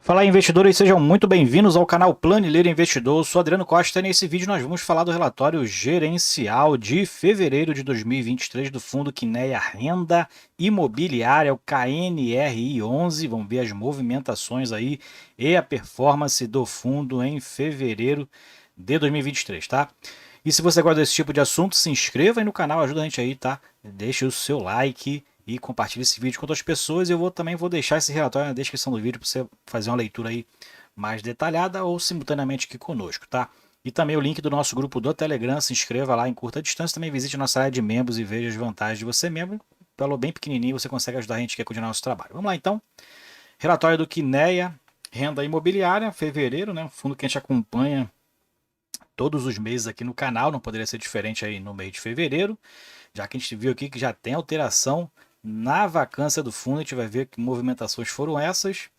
Fala aí, investidores, sejam muito bem-vindos ao canal Planilheiro Investidor. Eu sou Adriano Costa e nesse vídeo nós vamos falar do relatório gerencial de fevereiro de 2023 do fundo Quineia Renda Imobiliária, o KNRI11. Vamos ver as movimentações aí e a performance do fundo em fevereiro de 2023, tá? E se você gosta desse tipo de assunto, se inscreva aí no canal, ajuda a gente aí, tá? Deixa o seu like e compartilhe esse vídeo com outras pessoas. Eu também vou deixar esse relatório na descrição do vídeo para você fazer uma leitura aí mais detalhada ou simultaneamente aqui conosco, tá? E também o link do nosso grupo do Telegram, se inscreva lá em curta distância, também visite a nossa área de membros e veja as vantagens de você membro. Pelo bem pequenininho você consegue ajudar a gente a continuar nosso trabalho. Vamos lá então. Relatório do Quineia Renda Imobiliária, fevereiro, né? Um fundo que a gente acompanha todos os meses aqui no canal, não poderia ser diferente aí no mês de fevereiro, já que a gente viu aqui que já tem alteração na vacância do fundo. A gente vai ver que movimentações foram essas.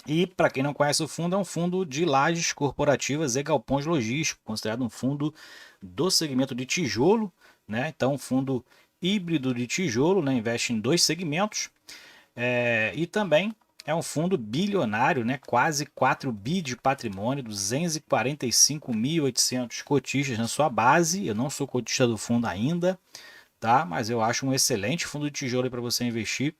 E para quem não conhece o fundo, é um fundo de lajes corporativas e galpões logísticos, considerado um fundo do segmento de tijolo, né? Então, um fundo híbrido de tijolo, né? Investe em dois segmentos. E também é um fundo bilionário, né? Quase 4 bi de patrimônio, 245.800 cotistas na sua base. Eu não sou cotista do fundo ainda, tá? Mas eu acho um excelente fundo de tijolo para você investir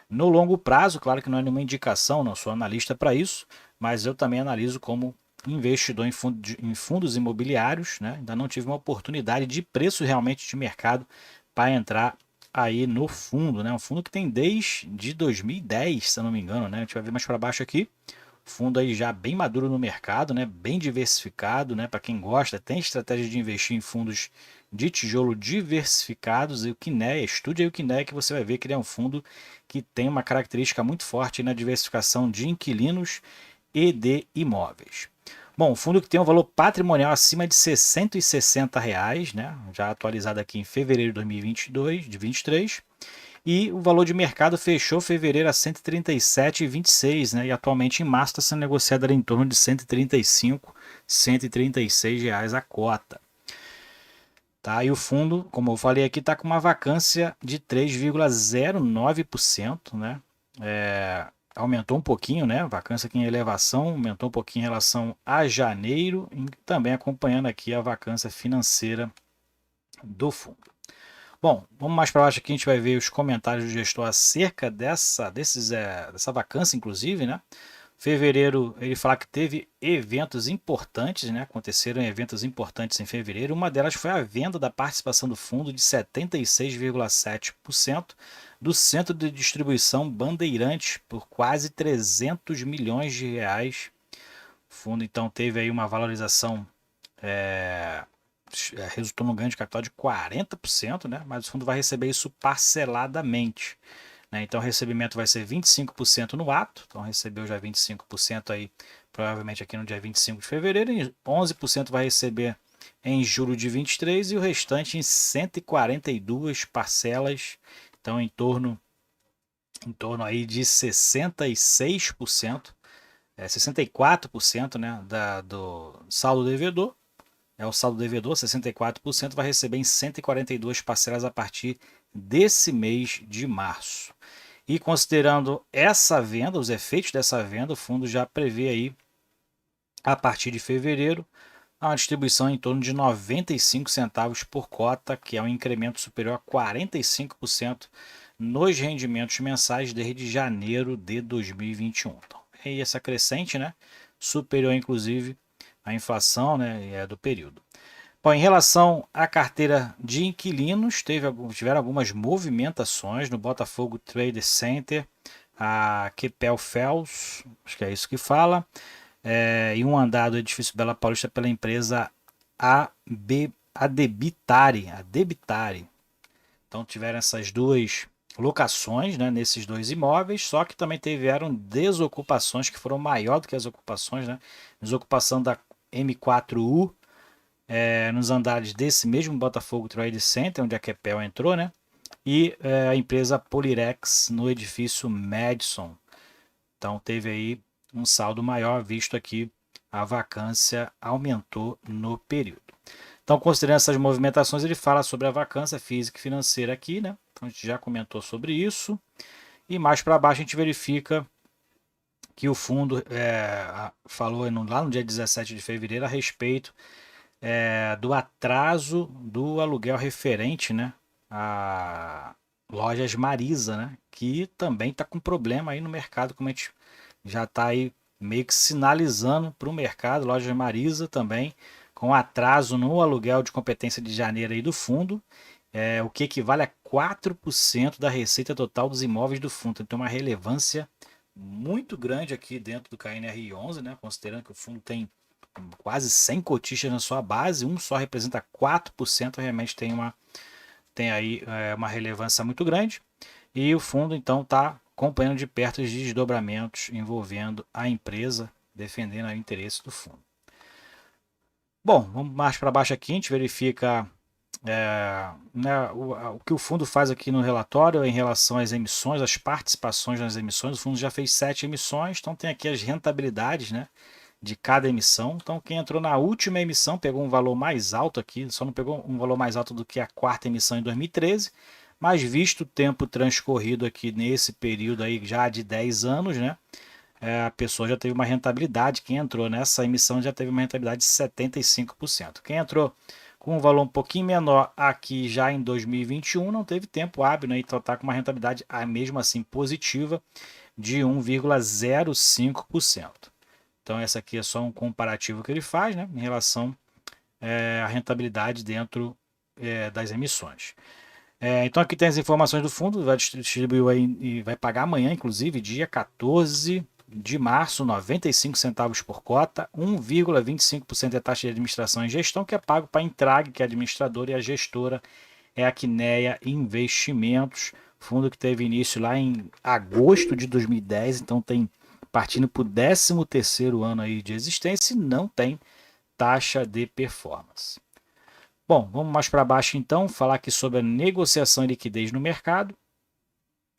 no longo prazo. Claro que não é nenhuma indicação, não sou analista para isso, mas eu também analiso como investidor em fundos imobiliários, né? Ainda não tive uma oportunidade de preço realmente de mercado para entrar aí no fundo, né? Um fundo que tem desde 2010, se eu não me engano, né? A gente vai ver mais para baixo aqui. Fundo aí já bem maduro no mercado, né? Bem diversificado, né? Para quem gosta, tem estratégia de investir em fundos de tijolo diversificados. E o Quineia, estude aí o Quineia que você vai ver que ele é um fundo que tem uma característica muito forte na diversificação de inquilinos e de imóveis. Bom, um fundo que tem um valor patrimonial acima de R$ 660, reais, né? Já atualizado aqui em fevereiro de 2022, de 23. E o valor de mercado fechou fevereiro a 137,26, né? E atualmente em março está sendo negociado ali em torno de 135, 136 reais a cota. Tá? E o fundo, como eu falei aqui, está com uma vacância de 3,09%, né? Aumentou um pouquinho, né? Vacância aqui em elevação, aumentou um pouquinho em relação a janeiro, e também acompanhando aqui a vacância financeira do fundo. Bom, vamos mais para baixo aqui, a gente vai ver os comentários do gestor acerca dessa vacância, inclusive, né? Fevereiro, ele fala que teve eventos importantes, né? Aconteceram eventos importantes em fevereiro. Uma delas foi a venda da participação do fundo de 76,7% do centro de distribuição Bandeirantes por quase 300 milhões de reais. O fundo então teve aí uma valorização, é, resultou num ganho de capital de 40%, né? Mas o fundo vai receber isso parceladamente, né? Então o recebimento vai ser 25% no ato, então recebeu já 25% aí, provavelmente aqui no dia 25 de fevereiro, e 11% vai receber em julho de 23 e o restante em 142 parcelas, então em torno aí de 66%, 64%, né, do saldo devedor. O saldo devedor, 64%, vai receber em 142 parcelas a partir desse mês de março. E considerando essa venda, os efeitos dessa venda, o fundo já prevê aí, a partir de fevereiro, uma distribuição em torno de 95 centavos por cota, que é um incremento superior a 45% nos rendimentos mensais desde janeiro de 2021. Então, é essa crescente, né? Superior, inclusive, à inflação, né, do período. Bom, em relação à carteira de inquilinos, tiveram algumas movimentações no Botafogo Trade Center, a Kepel Fels, acho que é isso que fala, e um andar do edifício Bela Paulista pela empresa a Debitare. Então tiveram essas duas locações, né, nesses dois imóveis, só que também tiveram desocupações que foram maior do que as ocupações, né? Desocupação da M4U, nos andares desse mesmo Botafogo Trade Center, onde a Kepel entrou, né? E a empresa Polirex no edifício Madison. Então teve aí um saldo maior, visto aqui a vacância aumentou no período. Então, considerando essas movimentações, ele fala sobre a vacância física e financeira aqui, né? Então, a gente já comentou sobre isso. E mais para baixo a gente verifica que o fundo falou lá no dia 17 de fevereiro a respeito do atraso do aluguel referente, né, a lojas Marisa, né, que também está com problema aí no mercado, como a gente já está aí meio que sinalizando para o mercado, lojas Marisa também com atraso no aluguel de competência de janeiro aí do fundo, o que equivale a 4% da receita total dos imóveis do fundo. Então, tem uma relevância muito grande aqui dentro do KNR11, né, considerando que o fundo tem quase 100 cotistas na sua base, um só representa 4%, realmente tem aí uma relevância muito grande. E o fundo então está acompanhando de perto os desdobramentos envolvendo a empresa, defendendo o interesse do fundo. Bom, vamos mais para baixo aqui, a gente verifica né, o que o fundo faz aqui no relatório em relação às emissões, às participações nas emissões. O fundo já fez 7 emissões, então tem aqui as rentabilidades, né, de cada emissão. Então, quem entrou na última emissão pegou um valor mais alto aqui, só não pegou um valor mais alto do que a quarta emissão em 2013, mas visto o tempo transcorrido aqui nesse período aí já de 10 anos, né, a pessoa já teve uma rentabilidade, quem entrou nessa emissão já teve uma rentabilidade de 75%. Quem entrou com um valor um pouquinho menor aqui já em 2021 não teve tempo hábil, né, então está com uma rentabilidade mesmo assim positiva de 1,05%. Então, essa aqui é só um comparativo que ele faz, né, em relação à rentabilidade dentro das emissões. Então, aqui tem as informações do fundo, vai distribuir aí, e vai pagar amanhã, inclusive, dia 14 de março, 95 centavos por cota, 1,25% é a taxa de administração e gestão, que é pago para a Intrag, que é a administradora, e a gestora é a Quineia Investimentos, fundo que teve início lá em agosto de 2010, então tem partindo para o 13º ano aí de existência e não tem taxa de performance. Bom, vamos mais para baixo então, falar aqui sobre a negociação e liquidez no mercado.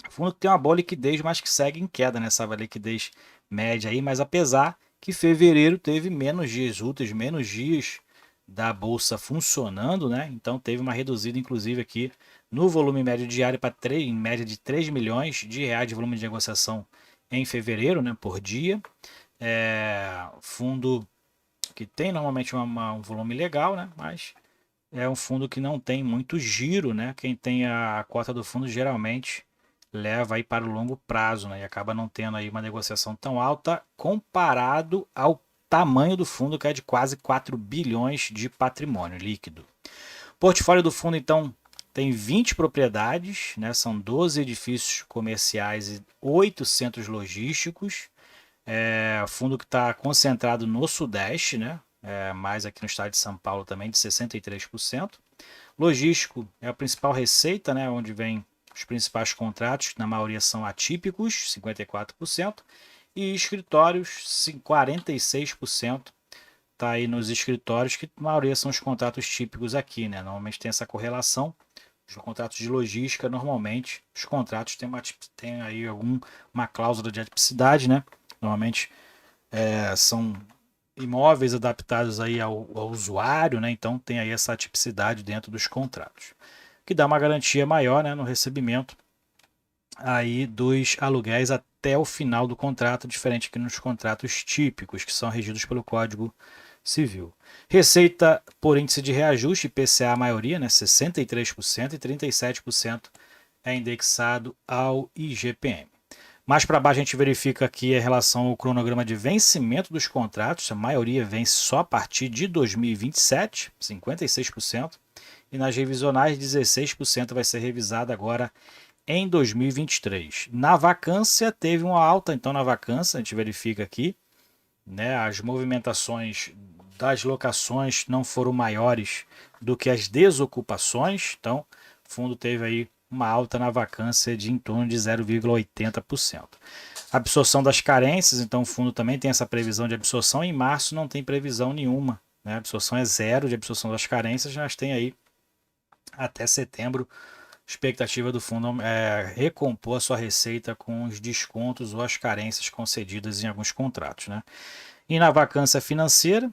O fundo tem uma boa liquidez, mas que segue em queda nessa liquidez média aí, mas apesar que fevereiro teve menos dias úteis, menos dias da bolsa funcionando, né? Então teve uma reduzida, inclusive, aqui no volume médio diário para em média de 3 milhões de reais de volume de negociação em fevereiro, né, por dia. Fundo que tem normalmente um volume legal, né, mas é um fundo que não tem muito giro, né? Quem tem a cota do fundo geralmente leva aí para o longo prazo, né? E acaba não tendo aí uma negociação tão alta comparado ao tamanho do fundo, que é de quase 4 bilhões de patrimônio líquido. O portfólio do fundo, então, tem 20 propriedades, né? São 12 edifícios comerciais e 8 centros logísticos. Fundo que está concentrado no Sudeste, né? Mais aqui no estado de São Paulo também, de 63%. Logístico é a principal receita, né? Onde vem os principais contratos, que na maioria são atípicos, 54%. E escritórios, 46%. Está aí nos escritórios, que na maioria são os contratos típicos aqui, né? Normalmente tem essa correlação. Os contratos de logística, normalmente, os contratos têm aí uma cláusula de atipicidade, né? Normalmente são imóveis adaptados aí ao usuário, né? Então tem aí essa atipicidade dentro dos contratos, que dá uma garantia maior, né, no recebimento aí dos aluguéis até o final do contrato, diferente que nos contratos típicos, que são regidos pelo Código Civil. Receita por índice de reajuste, IPCA a maioria, né, 63% e 37% é indexado ao IGPM. Mais para baixo a gente verifica aqui a relação ao cronograma de vencimento dos contratos, a maioria vence só a partir de 2027, 56%, e nas revisionais 16% vai ser revisada agora em 2023. Na vacância teve uma alta, então na vacância a gente verifica aqui, né, as movimentações das locações não foram maiores do que as desocupações, então o fundo teve aí uma alta na vacância de em torno de 0,80%. Absorção das carências, então o fundo também tem essa previsão de absorção, em março não tem previsão nenhuma, né? A absorção é zero de absorção das carências, mas tem aí até setembro expectativa do fundo é recompor a sua receita com os descontos ou as carências concedidas em alguns contratos, né? E na vacância financeira,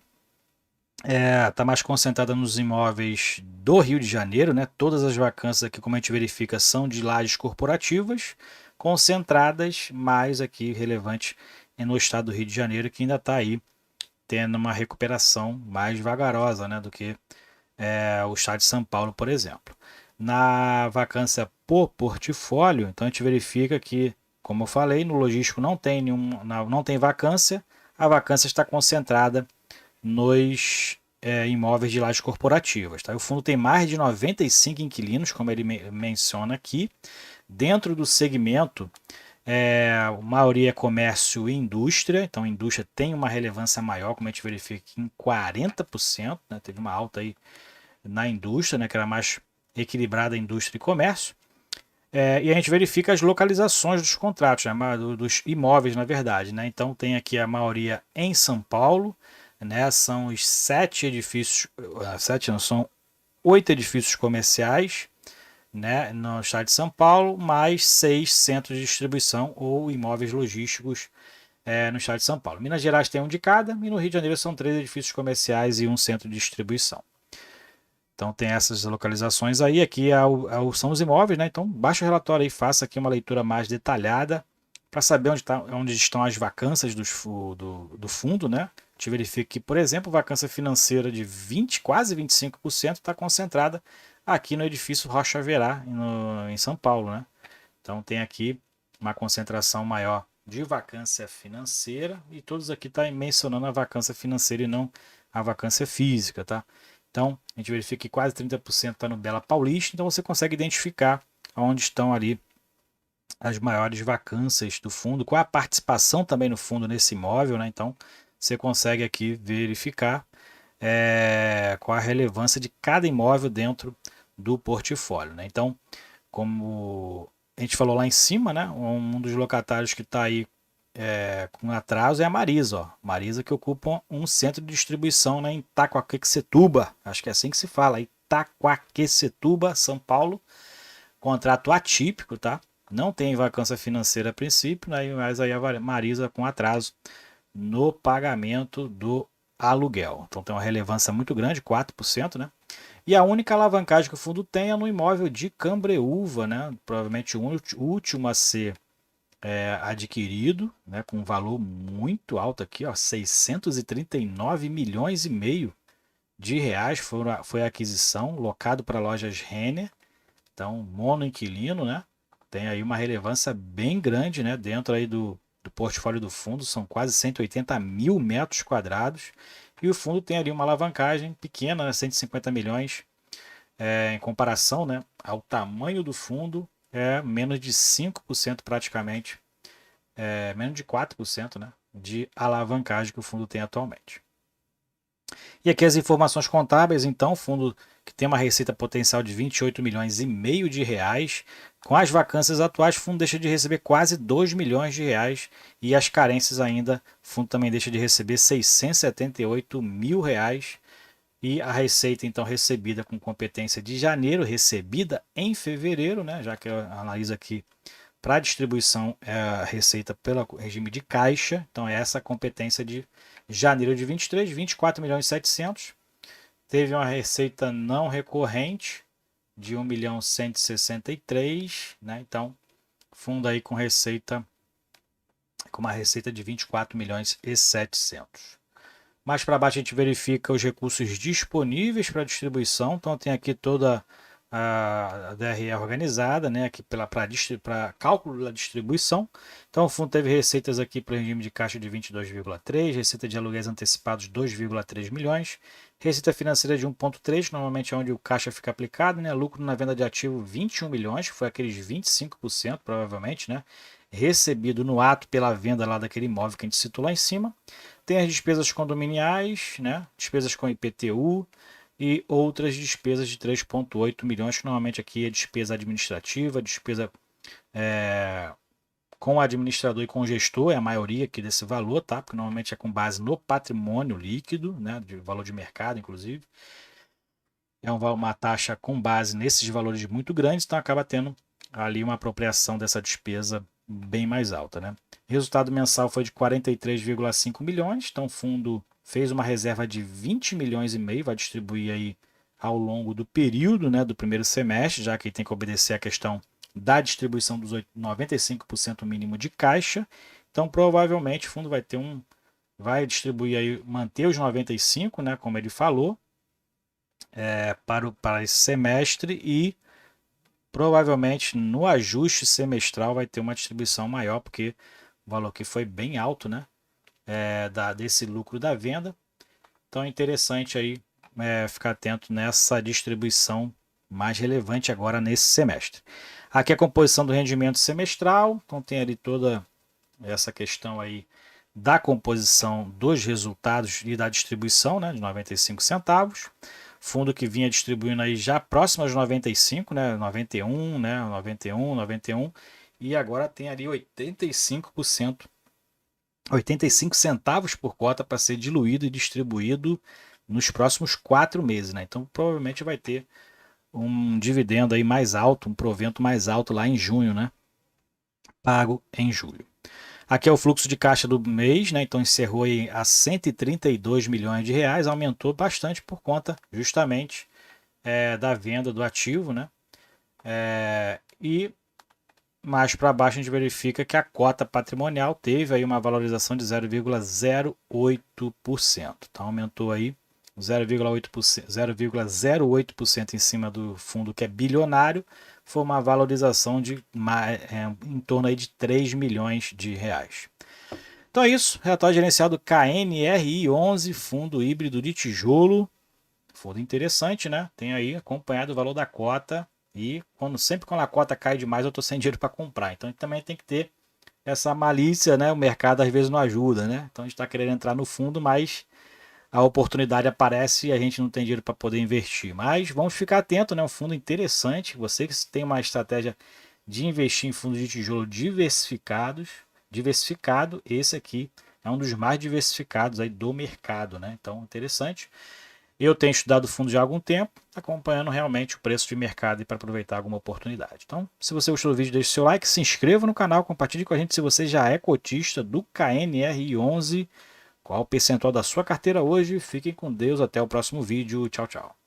está mais concentrada nos imóveis do Rio de Janeiro, né? Todas as vacâncias aqui, como a gente verifica, são de lajes corporativas, concentradas, mais aqui relevante no estado do Rio de Janeiro, que ainda está aí tendo uma recuperação mais vagarosa, né, do que o estado de São Paulo, por exemplo. Na vacância por portfólio, então a gente verifica que, como eu falei, no logístico não tem vacância, a vacância está concentrada nos imóveis de lajes corporativas. Tá? O fundo tem mais de 95 inquilinos, como ele menciona aqui. Dentro do segmento, a maioria é comércio e indústria, então a indústria tem uma relevância maior, como a gente verifica aqui, em 40%, né? Teve uma alta aí na indústria, né? Que era mais equilibrada a indústria e comércio. E a gente verifica as localizações dos contratos, né? Dos imóveis, na verdade. Né? Então tem aqui a maioria em São Paulo, né? São os 7 edifícios, 7 não, são 8 edifícios comerciais, né, no estado de São Paulo, mais 6 centros de distribuição ou imóveis logísticos no estado de São Paulo. Minas Gerais tem um de cada e no Rio de Janeiro são 3 edifícios comerciais e um centro de distribuição. Então tem essas localizações aí, aqui são os imóveis, né? Então baixa o relatório aí, faça aqui uma leitura mais detalhada para saber onde estão as vacâncias do fundo, né? Te verifica que, por exemplo, vacância financeira de quase 25% está concentrada aqui no edifício Rocha Verá, em São Paulo, né? Então tem aqui uma concentração maior de vacância financeira e todos aqui estão mencionando a vacância financeira e não a vacância física, tá? Então a gente verifica que quase 30% está no Bela Paulista, então você consegue identificar onde estão ali as maiores vacâncias do fundo, qual a participação também no fundo nesse imóvel, né? Então você consegue aqui verificar qual a relevância de cada imóvel dentro do portfólio, né? Então, como a gente falou lá em cima, né? Um dos locatários que está aí com atraso é a Marisa, ó. Marisa que ocupa um centro de distribuição, né, em Itaquaquecetuba, acho que é assim que se fala, Itaquaquecetuba, São Paulo. Contrato atípico, tá? Não tem vacância financeira a princípio, né? Mas aí a Marisa com atraso no pagamento do aluguel. Então tem uma relevância muito grande, 4%, né? E a única alavancagem que o fundo tem é no imóvel de Cambreúva, né? Provavelmente o último a ser adquirido, né? Com um valor muito alto aqui, ó, 639 milhões e meio de reais foi a aquisição, locado para lojas Renner. Então, monoinquilino, né? Tem aí uma relevância bem grande, né? Dentro aí do portfólio do fundo, são quase 180 mil metros quadrados. E o fundo tem ali uma alavancagem pequena, né? 150 milhões, em comparação, né, ao tamanho do fundo, menos de 5% praticamente, menos de 4%, né, de alavancagem que o fundo tem atualmente. E aqui as informações contábeis, então, fundo que tem uma receita potencial de 28 milhões e meio de reais. Com as vacâncias atuais, o fundo deixa de receber quase 2 milhões de reais e as carências ainda, o fundo também deixa de receber 678 mil reais. E a receita, então, recebida com competência de janeiro, recebida em fevereiro, né, já que eu analiso aqui para distribuição a receita pelo regime de caixa, então é essa competência de janeiro de 23, 24 milhões e 700. Teve uma receita não recorrente de 1 milhão 163, né? Então, fundo aí com uma receita de 24 milhões e 700. Mais para baixo a gente verifica os recursos disponíveis para distribuição. Então tem aqui toda a DRE organizada, né, aqui para cálculo da distribuição. Então o fundo teve receitas aqui para o regime de caixa de 22,3, receita de aluguéis antecipados 2,3 milhões, receita financeira de 1,3, normalmente é onde o caixa fica aplicado, né, lucro na venda de ativo 21 milhões, que foi aqueles 25% provavelmente, né, recebido no ato pela venda lá daquele imóvel que a gente citou lá em cima. Tem as despesas condominiais, né, despesas com IPTU, e outras despesas de 3,8 milhões, que normalmente aqui é despesa administrativa, despesa com o administrador e com o gestor, é a maioria aqui desse valor, tá? Porque normalmente é com base no patrimônio líquido, né? De valor de mercado, inclusive. É uma taxa com base nesses valores muito grandes, então acaba tendo ali uma apropriação dessa despesa bem mais alta, né? Resultado mensal foi de 43,5 milhões, então o fundo fez uma reserva de 20 milhões e meio, vai distribuir aí ao longo do período, né, do primeiro semestre, já que tem que obedecer a questão da distribuição dos 95% mínimo de caixa, Então provavelmente o fundo vai distribuir aí, manter os 95, né, como ele falou, para esse semestre, e provavelmente no ajuste semestral vai ter uma distribuição maior, porque o valor aqui foi bem alto, né, desse lucro da venda. Então é interessante aí ficar atento nessa distribuição mais relevante agora nesse semestre. Aqui a composição do rendimento semestral, então tem ali toda essa questão aí da composição dos resultados e da distribuição, né, de 95 centavos. Fundo que vinha distribuindo aí já próximo aos 95, né, 91, né, 91, 91, e agora tem ali 85%, 85 centavos por cota para ser diluído e distribuído nos próximos 4 meses, né? Então provavelmente vai ter um dividendo aí mais alto, um provento mais alto lá em junho, né? Pago em julho. Aqui é o fluxo de caixa do mês, né? Então encerrou aí a 132 milhões de reais, aumentou bastante por conta justamente da venda do ativo, né? E mais para baixo a gente verifica que a cota patrimonial teve aí uma valorização de 0,08%. Então aumentou aí 0,08% em cima do fundo que é bilionário, foi uma valorização de em torno aí de 3 milhões de reais. Então é isso, relatório gerencial do KNRI 11, fundo híbrido de tijolo, fundo interessante, né? Tem aí acompanhado o valor da cota, e sempre quando a cota cai demais eu estou sem dinheiro para comprar, então também tem que ter essa malícia, né? O mercado às vezes não ajuda, né? Então a gente está querendo entrar no fundo, mas a oportunidade aparece e a gente não tem dinheiro para poder investir. Mas vamos ficar atento, né? Um fundo interessante. Você que tem uma estratégia de investir em fundos de tijolo diversificado, esse aqui é um dos mais diversificados aí do mercado, né? Então, interessante. Eu tenho estudado fundo já há algum tempo, acompanhando realmente o preço de mercado para aproveitar alguma oportunidade. Então, se você gostou do vídeo, deixe seu like, se inscreva no canal, compartilhe com a gente se você já é cotista do KNRI 11. Qual o percentual da sua carteira hoje? Fiquem com Deus, até o próximo vídeo. Tchau, tchau.